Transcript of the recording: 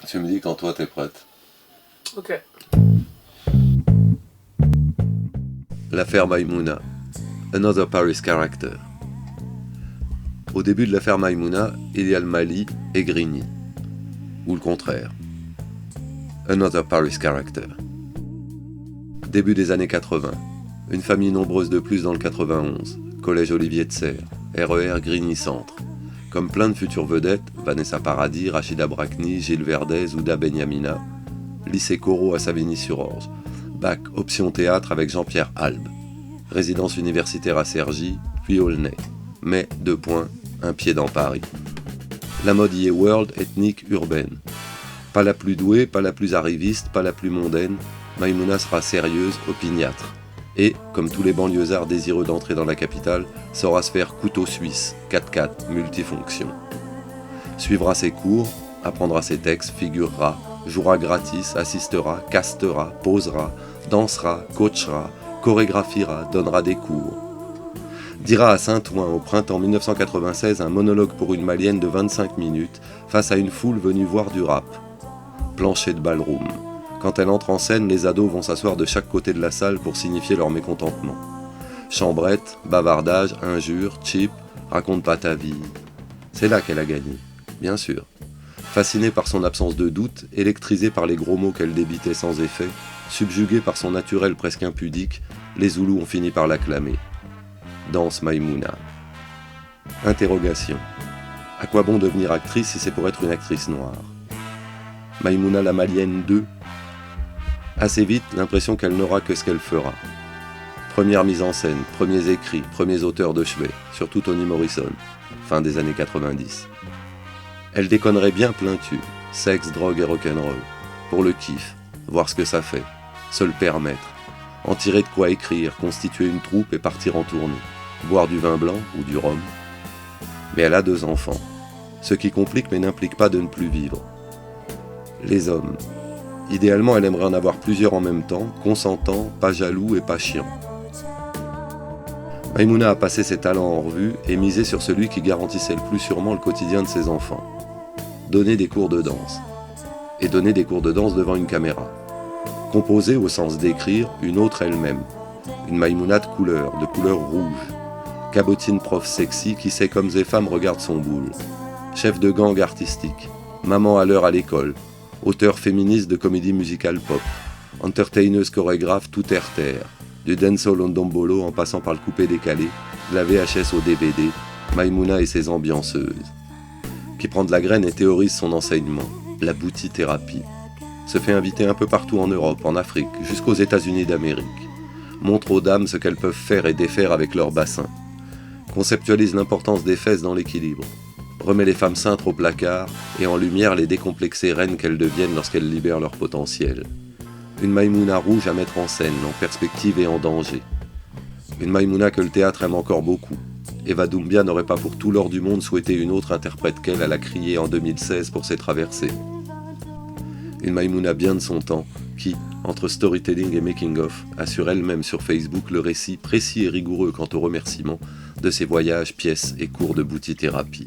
Tu me dis quand toi t'es prête. Ok. L'affaire Maïmouna. Another Paris Character. Au début de l'affaire Maïmouna, il y a le Mali et Grigny. Ou le contraire. Another Paris Character. Début des années 80. Une famille nombreuse de plus dans le 91. Collège Olivier de Serres. RER Grigny Centre. Comme plein de futures vedettes, Vanessa Paradis, Rachida Brakni, Gilles Verdez, Ouda Benyamina. Lycée Corot à Savigny-sur-Orge. Bac option théâtre avec Jean-Pierre Albe. Résidence universitaire à Cergy, puis Aulnay. Mais, un pied dans Paris. La mode y est world, ethnique, urbaine. Pas la plus douée, pas la plus arriviste, pas la plus mondaine, Maïmouna sera sérieuse, opiniâtre. Et, comme tous les banlieusards désireux d'entrer dans la capitale, saura se faire couteau suisse, 4x4, multifonction. Suivra ses cours, apprendra ses textes, figurera, jouera gratis, assistera, castera, posera, dansera, coachera, chorégraphiera, donnera des cours. Dira à Saint-Ouen au printemps 1996 un monologue pour une malienne de 25 minutes face à une foule venue voir du rap. Plancher de ballroom. Quand elle entre en scène, les ados vont s'asseoir de chaque côté de la salle pour signifier leur mécontentement. Chambrette, bavardage, injures, cheap, raconte pas ta vie. C'est là qu'elle a gagné, bien sûr. Fascinée par son absence de doute, électrisée par les gros mots qu'elle débitait sans effet, subjuguée par son naturel presque impudique, les Zoulous ont fini par l'acclamer. Danse Maïmouna. Interrogation. À quoi bon devenir actrice si c'est pour être une actrice noire? Maïmouna la Malienne 2. Assez vite, l'impression qu'elle n'aura que ce qu'elle fera. Première mise en scène, premiers écrits, premiers auteurs de chevet, surtout Toni Morrison, fin des années 90. Elle déconnerait bien plein tube, sexe, drogue et rock'n'roll, pour le kiff, voir ce que ça fait, se le permettre, en tirer de quoi écrire, constituer une troupe et partir en tournée, boire du vin blanc ou du rhum. Mais elle a 2 enfants, ce qui complique mais n'implique pas de ne plus vivre. Les hommes. Idéalement, elle aimerait en avoir plusieurs en même temps, consentants, pas jaloux et pas chiants. Maïmouna a passé ses talents en revue et misé sur celui qui garantissait le plus sûrement le quotidien de ses enfants. Donner des cours de danse. Et donner des cours de danse devant une caméra. Composer au sens d'écrire une autre elle-même. Une Maïmouna de couleur rouge. Cabotine prof sexy qui sait comme les femmes regardent son boule. Chef de gang artistique. Maman à l'heure à l'école. Auteur féministe de comédie musicale pop. Entertaineuse chorégraphe tout terre-terre. Du dancehall au ndombolo en passant par le coupé décalé, de la VHS au DVD, Maïmouna et ses ambianceuses. Qui prend de la graine et théorise son enseignement, la boutithérapie. Se fait inviter un peu partout en Europe, en Afrique, jusqu'aux États-Unis d'Amérique. Montre aux dames ce qu'elles peuvent faire et défaire avec leur bassin. Conceptualise l'importance des fesses dans l'équilibre. Remet les femmes cintres au placard et en lumière les décomplexées reines qu'elles deviennent lorsqu'elles libèrent leur potentiel. Une Maïmouna rouge à mettre en scène, en perspective et en danger. Une Maïmouna que le théâtre aime encore beaucoup. Eva Doumbia n'aurait pas pour tout l'or du monde souhaité une autre interprète qu'elle à la crier en 2016 pour ses traversées. Une Maïmouna bien de son temps, qui, entre storytelling et making-of, assure elle-même sur Facebook le récit précis et rigoureux quant aux remerciements de ses voyages, pièces et cours de boutithérapie.